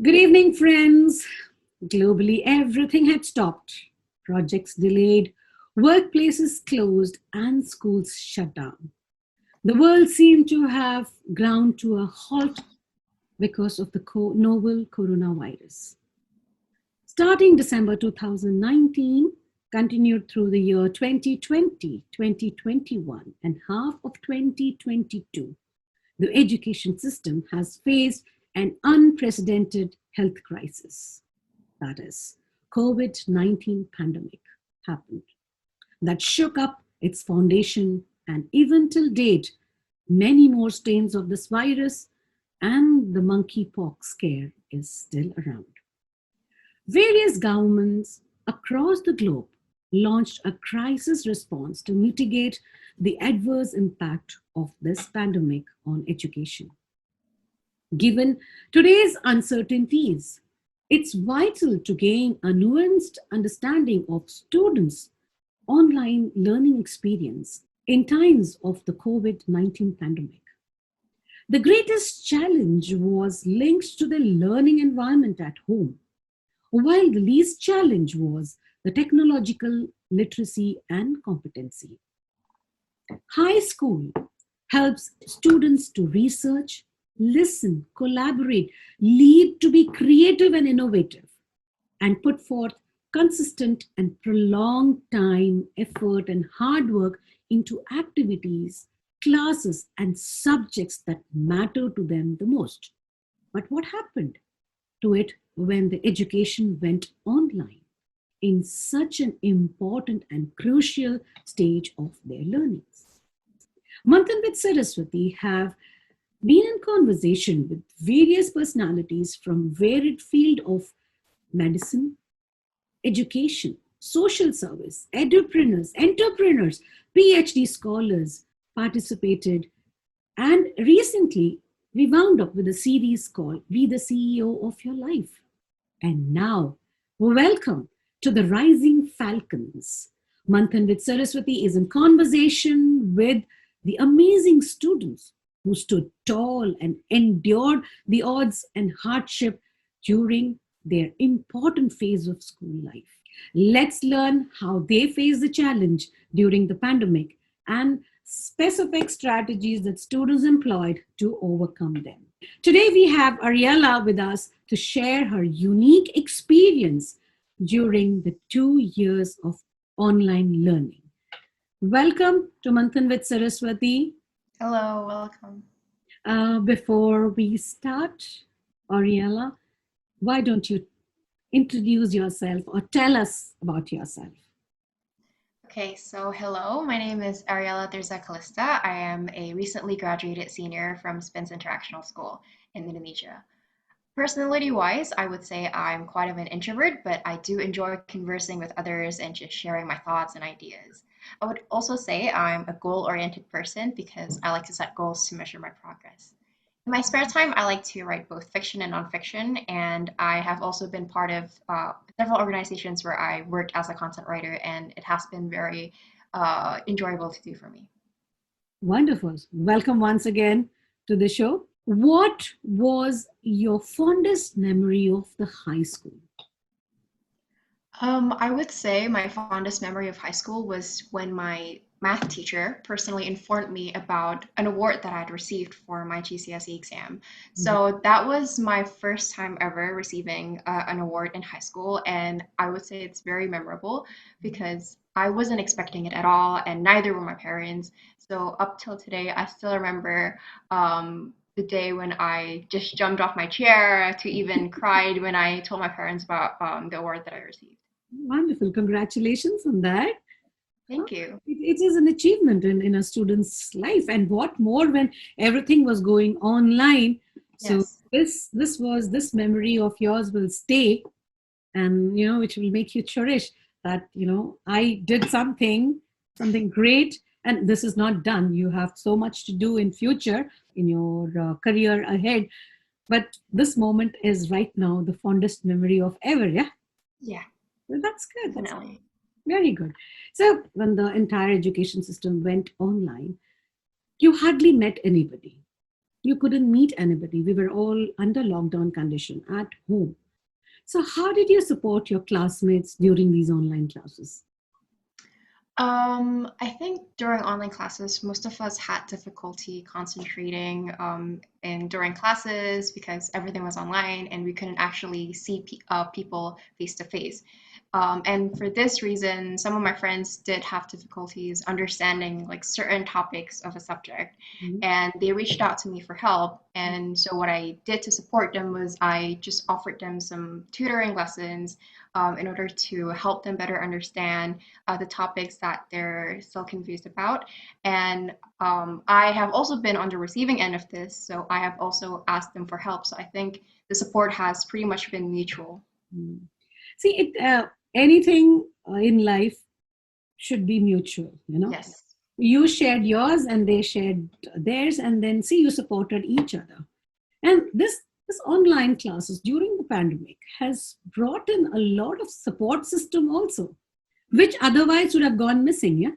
Good evening, friends. Globally, everything had stopped. Projects delayed, workplaces closed, and schools shut down. The world seemed to have ground to a halt because of the novel coronavirus. Starting December 2019, continued through the year 2020, 2021, and half of 2022, the education system has faced an unprecedented health crisis. That is, COVID-19 pandemic happened. That shook up its foundation, and even till date, many more strains of this virus and the monkeypox scare is still around. Various governments across the globe launched a crisis response to mitigate the adverse impact of this pandemic on education. Given today's uncertainties, it's vital to gain a nuanced understanding of students' online learning experience in times of the COVID-19 pandemic. The greatest challenge was linked to the learning environment at home, while the least challenge was the technological literacy and competency. High school helps students to research, listen, collaborate, lead to be creative and innovative, and put forth consistent and prolonged time, effort, and hard work into activities, classes, and subjects that matter to them the most. But what happened to it when the education went online in such an important and crucial stage of their learnings? Manthan with Saraswathi have been in conversation with various personalities from varied field of medicine, education, social service, edupreneurs, entrepreneurs, PhD scholars participated, and recently we wound up with a series called Be the CEO of Your Life. And now, welcome to the Rising Falcons. Manthan with Saraswathi is in conversation with the amazing students who stood tall and endured the odds and hardship during their important phase of school life. Let's learn how they faced the challenge during the pandemic and specific strategies that students employed to overcome them. Today we have Ariella with us to share her unique experience during the 2 years of online learning. Welcome to Manthan with Saraswathi. Hello, welcome. Before we start, Ariella, why don't you introduce yourself or tell us about yourself? Okay, so hello, my name is Ariella Callistaa. I am a recently graduated senior from Spence International School in Indonesia. Personality-wise, I would say I'm quite of an introvert, but I do enjoy conversing with others and just sharing my thoughts and ideas. I would also say I'm a goal-oriented person because I like to set goals to measure my progress. In my spare time, I like to write both fiction and nonfiction, and I have also been part of several organizations where I work as a content writer, and it has been very enjoyable to do for me. Wonderful. Welcome once again to the show. What was your fondest memory of the high school? I would say my fondest memory of high school was when my math teacher personally informed me about an award that I had received for my GCSE exam. So that was my first time ever receiving an award in high school, and I would say it's very memorable because I wasn't expecting it at all, and neither were my parents. So up till today, I still remember the day when I just jumped off my chair to even cried when I told my parents about the award that I received. Wonderful. Congratulations on that. Thank you. It is an achievement in a student's life. And what more when everything was going online. So Yes. this memory of yours will stay, and which will make you cherish that I did something great, and this is not done. You have so much to do in future in your career ahead. But this moment is right now the fondest memory of ever. Yeah. Yeah, Well, that's good. That's definitely. very good. So when the entire education system went online, you hardly met anybody. You couldn't meet anybody. We were all under lockdown condition at home. So, how did you support your classmates during these online classes? I think during online classes, most of us had difficulty concentrating and during classes because everything was online and we couldn't actually see people face to face. And for this reason, some of my friends did have difficulties understanding like certain topics of a subject, Mhm. and they reached out to me for help. And so what I did to support them was I just offered them some tutoring lessons in order to help them better understand the topics that they're still confused about. And I have also been on the receiving end of this, so I have also asked them for help. So I think the support has pretty much been mutual. Mm. See, anything in life should be mutual, Yes. You shared yours and they shared theirs, and then see, you supported each other. And this online classes during the pandemic has brought in a lot of support system also, which otherwise would have gone missing, yeah.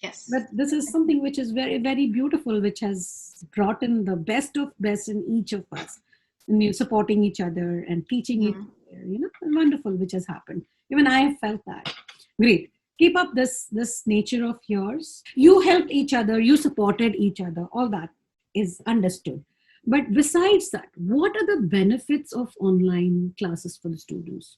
Yes. But this is something which is very, very beautiful, which has brought in the best of best in each of us, and supporting each other and teaching each Mhm. other, wonderful, which has happened. Even I have felt that. Great. Keep up this nature of yours. You helped each other, you supported each other, all that is understood. But besides that, what are the benefits of online classes for the students?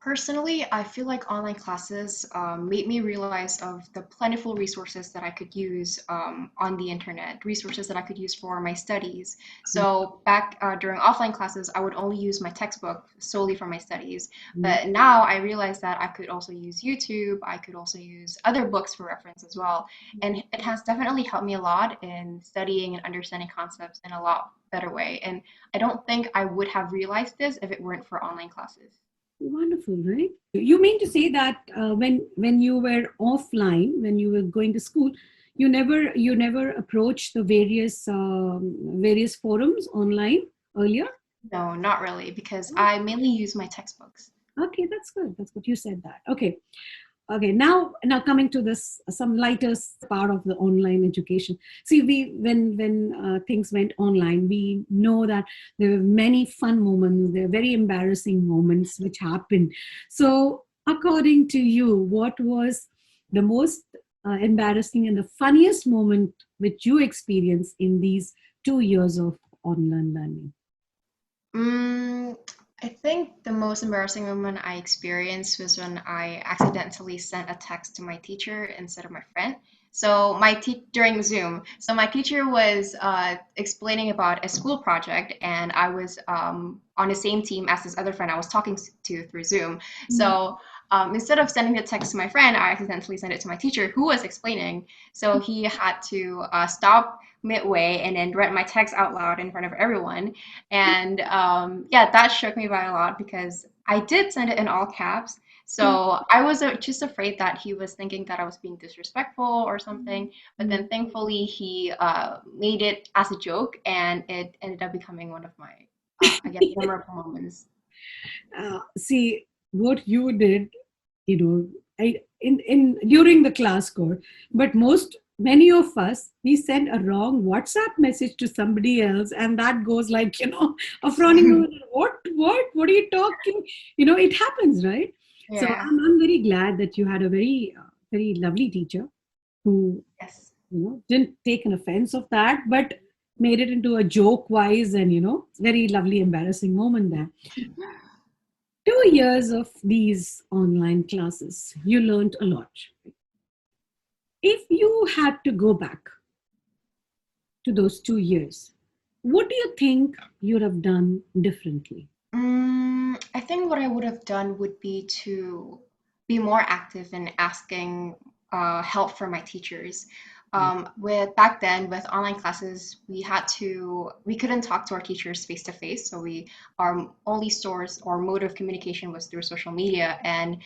Personally, I feel like online classes made me realize of the plentiful resources that I could use on the internet, resources that I could use for my studies. So back during offline classes, I would only use my textbook solely for my studies. Mm. But now I realize that I could also use YouTube. I could also use other books for reference as well. And it has definitely helped me a lot in studying and understanding concepts in a lot better way. And I don't think I would have realized this if it weren't for online classes. Wonderful, right? You mean to say that when you were offline, when you were going to school, you never approached the various forums online earlier? No, not really, because I mainly use my textbooks. Okay, that's good. That's good. You said that. Okay. Okay, now coming to this some lighter part of the online education. See, we when things went online, we know that there were many fun moments, there were very embarrassing moments which happened. So according to you, what was the most embarrassing and the funniest moment which you experienced in these 2 years of online learning? Mm, I think the most embarrassing moment I experienced was when I accidentally sent a text to my teacher instead of my friend. So during Zoom, so my teacher was explaining about a school project, and I was on the same team as this other friend I was talking to through Zoom. So instead of sending the text to my friend, I accidentally sent it to my teacher who was explaining. So he had to stop midway and then read my text out loud in front of everyone. And yeah, that shook me by a lot because I did send it in all caps. So I was just afraid that he was thinking that I was being disrespectful or something. But then thankfully he made it as a joke, and it ended up becoming one of my, I guess, memorable moments. See what you did, in during the class code, but many of us, we send a wrong WhatsApp message to somebody else, and that goes like, a frowning over, what are you talking, it happens, right? So Yeah. I'm very glad that you had a very lovely teacher who, Yes. didn't take an offense of that, but made it into a joke wise, and very lovely embarrassing moment there. 2 years of these online classes, you learned a lot. If you had to go back to those 2 years, what do you think you'd have done differently? I think what I would have done would be to be more active in asking help from my teachers. With back then, with online classes, we couldn't talk to our teachers face to face, so our only source or mode of communication was through social media, and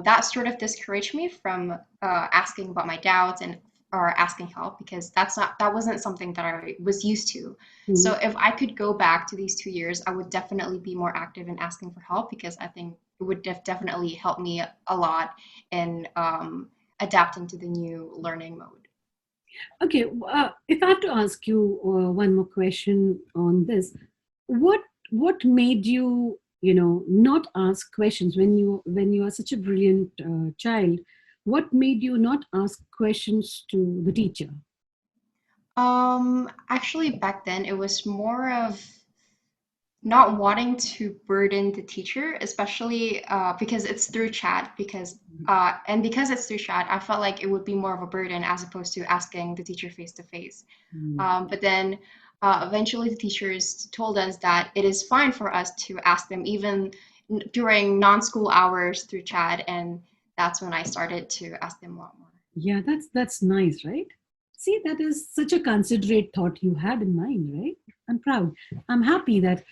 that sort of discouraged me from asking about my doubts and or asking help because that wasn't something that I was used to. So Mhm. if I could go back to these 2 years, I would definitely be more active in asking for help because I think it would definitely help me a lot in adapting to the new learning mode. Okay, if I have to ask you one more question on this, what what made you, not ask questions when you are such a brilliant child? What made you not ask questions to the teacher? Actually, back then it was more of not wanting to burden the teacher, especially because it's through chat. Because it's through chat, I felt like it would be more of a burden as opposed to asking the teacher face to face. Mm. But then eventually the teachers told us that it is fine for us to ask them even during non-school hours through chat, and that's when I started to ask them a lot more. Yeah, that's nice, right? See, that is such a considerate thought you had in mind, right? I'm proud. I'm happy that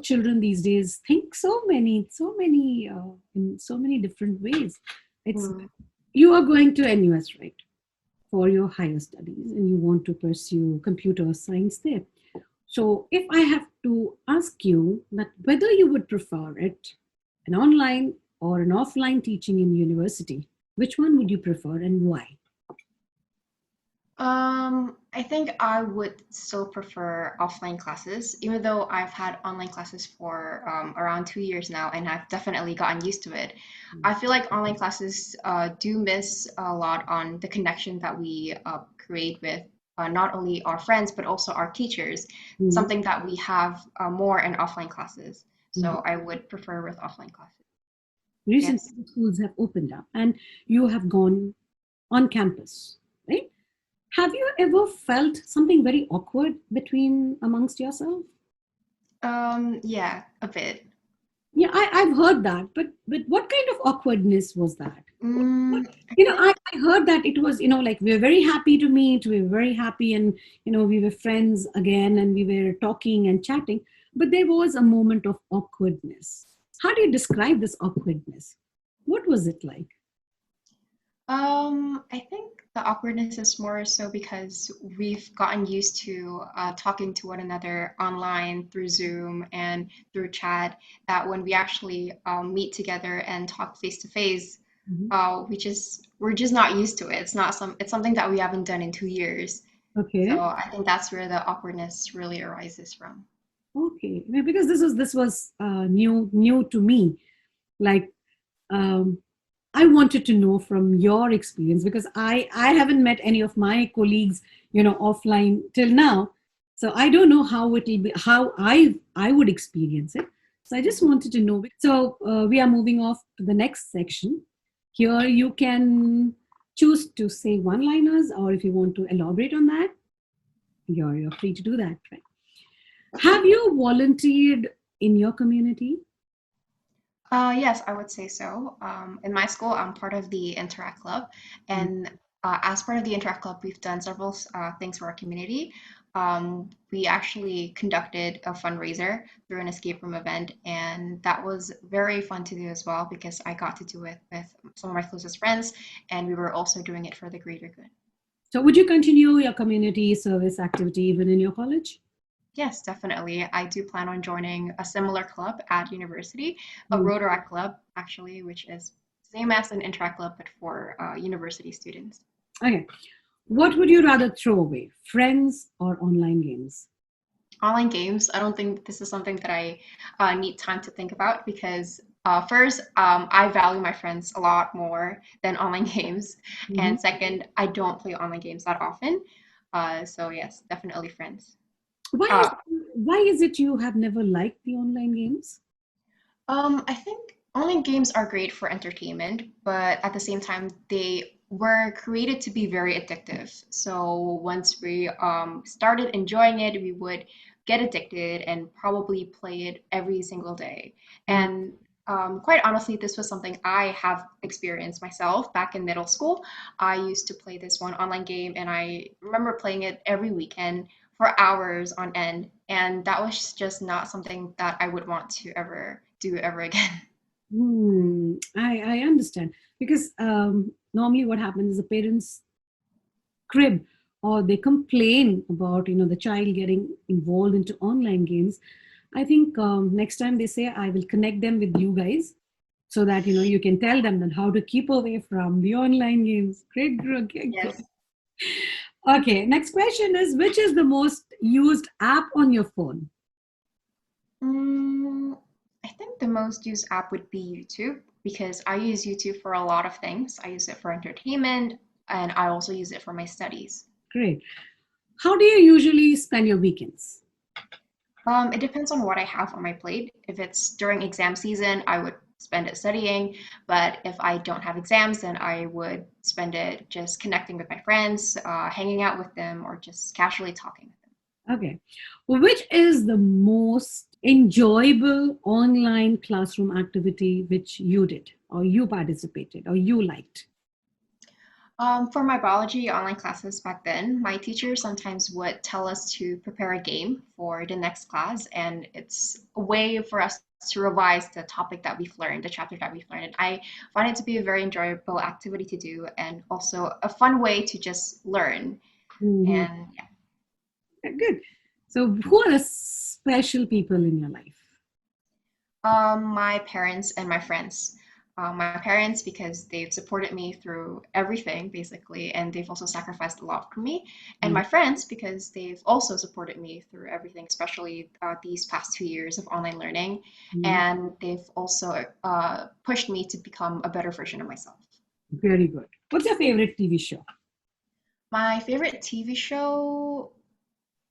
children these days think in so many different ways. It's Mm. You are going to NUS, right, for your higher studies, and you want to pursue computer science there. So, if I have to ask you that whether you would prefer it an online or an offline teaching in university, which one would you prefer and why? I think I would still prefer offline classes, even though I've had online classes for around 2 years now, and I've definitely gotten used to it. I feel like online classes do miss a lot on the connection that we create with not only our friends, but also our teachers, Mhm. something that we have more in offline classes. Mhm. So I would prefer with offline classes. Recently, Yes. the schools have opened up and you have gone on campus, right? Have you ever felt something very awkward between amongst yourself? Yeah, a bit. Yeah, I've heard that, but what kind of awkwardness was that? I I, think. I heard that it was, like we were very happy to meet, we were very happy, and we were friends again, and we were talking and chatting, but there was a moment of awkwardness. How do you describe this awkwardness? What was it like? I think the awkwardness is more so because we've gotten used to talking to one another online through Zoom and through chat, that when we actually meet together and talk face to face, Mhm. we're just not used to it. It's something that we haven't done in 2 years. So Okay. I think that's where the awkwardness really arises from. Okay. Yeah, because this was new to me. Like, um, I wanted to know from your experience because I haven't met any of my colleagues, offline till now. So I don't know how it will be, how I would experience it. So I just wanted to know. So we are moving off to the next section. Here you can choose to say one-liners, or if you want to elaborate on that, you're free to do that. Right? Have you volunteered in your community? Yes, I would say so. In my school, I'm part of the Interact Club, and as part of the Interact Club, we've done several things for our community. We actually conducted a fundraiser through an escape room event, and that was very fun to do as well because I got to do it with some of my closest friends, and we were also doing it for the greater good. So would you continue your community service activity even in your college? Yes, definitely. I do plan on joining a similar club at university, a Mm. Rotaract club, actually, which is same as an Interact club, but for university students. Okay. What would you rather throw away, friends or online games? Online games, I don't think this is something that I need time to think about because first, I value my friends a lot more than online games. Mhm. And second, I don't play online games that often. So yes, definitely friends. Why is Uh, why is it you have never liked the online games? I think online games are great for entertainment, but at the same time, they were created to be very addictive. So once we started enjoying it, we would get addicted and probably play it every single day. Mm. And quite honestly, this was something I have experienced myself back in middle school. I used to play this one online game, and I remember playing it every weekend for hours on end. And that was just not something that I would want to ever do ever again. I understand because normally what happens is the parents crib or they complain about the child getting involved into online games. I think next time they say I will connect them with you guys so that you can tell them that how to keep away from the online games. Great, great, great. Yes. Okay, next question is, which is the most used app on your phone? Mm, I think the most used app would be YouTube because I use YouTube for a lot of things. I use it for entertainment and I also use it for my studies. Great. How do you usually spend your weekends? It depends on what I have on my plate. If it's during exam season, I would spend it studying, but if I don't have exams, then I would spend it just connecting with my friends, hanging out with them, or just casually talking with them. Okay. Which is the most enjoyable online classroom activity which you did, or you participated, or you liked? For my biology online classes back then, my teacher sometimes would tell us to prepare a game for the next class, and it's a way for us to revise the topic that we've learned, the chapter that we've learned. And I find it to be a very enjoyable activity to do, and also a fun way to just learn. Mhm. And yeah, Good. So, who are the special people in your life? my parents and my friends. My parents, because they've supported me through everything, basically, and they've also sacrificed a lot for me. And Mhm. my friends, because they've also supported me through everything, especially these past 2 years of online learning. Mhm. And they've also pushed me to become a better version of myself. Very good. What's your favorite TV show? My favorite TV show,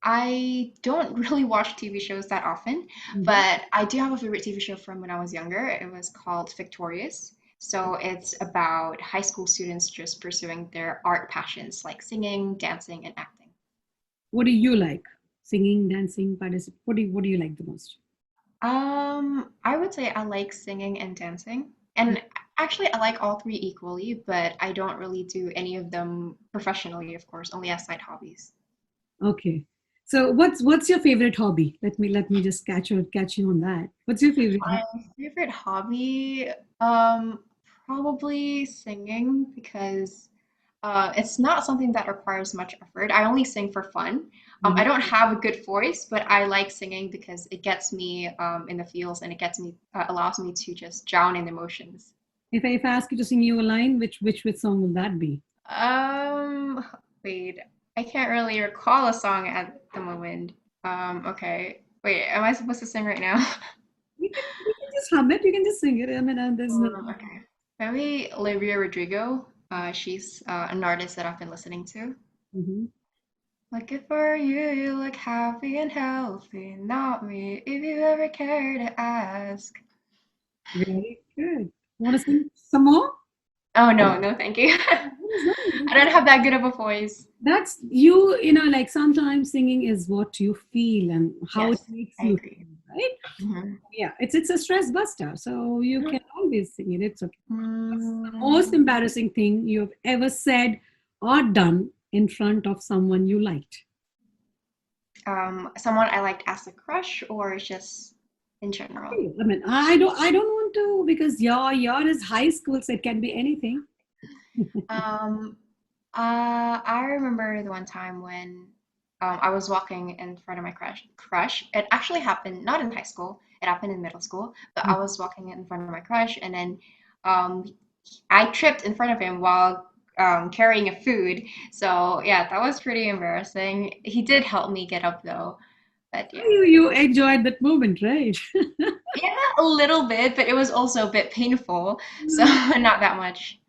I don't really watch TV shows that often, Mhm. but I do have a favorite TV show from when I was younger. It was called Victorious. So it's about high school students just pursuing their art passions like singing, dancing, and acting. What do you like? Singing, dancing, participate. What do you like the most? I would say I like singing and dancing. And actually, I like all three equally, but I don't really do any of them professionally, of course, only as side hobbies. Okay. So what's your favorite hobby? Let me just catch you on that. What's your favorite My hobby? favorite hobby, um, probably singing because it's not something that requires much effort. I only sing for fun. I Mhm. don't have a good voice, but I like singing because it gets me in the feels and it gets me allows me to just drown in emotions. If I ask you to sing you a line, which song will that be? Um, wait, I can't really recall a song at the moment. Okay. Wait, am I supposed to sing right now? You can just hum it. You can just sing it. I mean, there's no. Okay. Maybe Olivia Rodrigo. She's an artist that I've been listening to. Mhm. Looking for you, you look happy and healthy. Not me, if you ever care to ask. Very good. Want to sing some more? Oh no, no, thank you. Nice, nice. I don't have that good of a voice. That's you know, like sometimes singing is what you feel and how it Yes, makes I you agree. feel, right? hmm Yeah, it's a stress buster, so you can always sing it. It's okay. What's the most Mm, embarrassing thing you've ever said or done in front of someone you liked? someone I liked as a crush or just in general? I mean, I don't want to, because your is high school, so it can be anything. Um, I remember the one time when I was walking in front of my crush. It actually happened not in high school. It happened in middle school. But I was walking in front of my crush, and then um, I tripped in front of him while carrying a food. So yeah, that was pretty embarrassing. He did help me get up though. But yeah, You enjoyed that moment, right? yeah, a little bit, but it was also a bit painful. So not that much.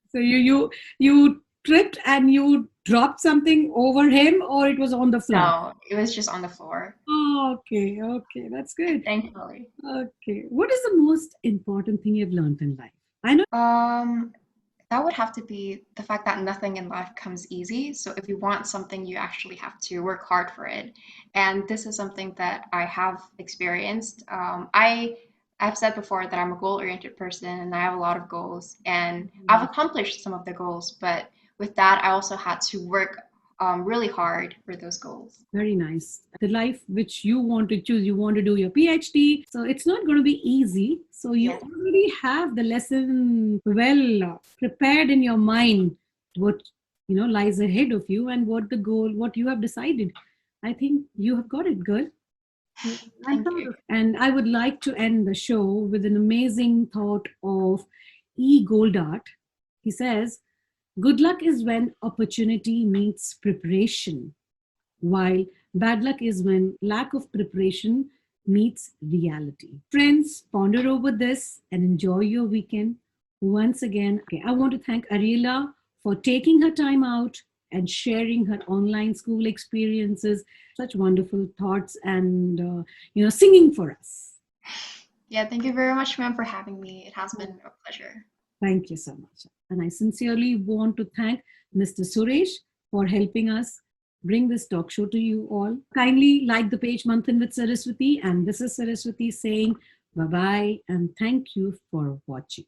So you tripped and you dropped something over him, or it was on the floor? No, it was just on the floor. Oh, okay, okay, that's good. Thankfully. Okay, what is the most important thing you've learned in life? I know. Um, that would have to be the fact that nothing in life comes easy. So if you want something, you actually have to work hard for it. And this is something that I have experienced. I've said before that I'm a goal-oriented person and I have a lot of goals and I've accomplished some of the goals, but with that, I also had to work really hard for those goals. Very nice. The life which you want to choose, you want to do your PhD. So it's not going to be easy. So you Yes. already have the lesson well prepared in your mind, what lies ahead of you and what the goal, what you have decided. I think you have got it, girl. I'm Thank proud you. of. And I would like to end the show with an amazing thought of E. Goldart. He says, Good luck is when opportunity meets preparation, while bad luck is when lack of preparation meets reality. Friends, ponder over this and enjoy your weekend. Once again, I want to thank Ariella for taking her time out and sharing her online school experiences, such wonderful thoughts, and singing for us. Yeah, thank you very much, ma'am, for having me. It has been a pleasure. Thank you so much. And I sincerely want to thank Mr. Suresh for helping us bring this talk show to you all. Kindly like the page Manthan with Saraswathi. And this is Saraswathi saying bye bye and thank you for watching.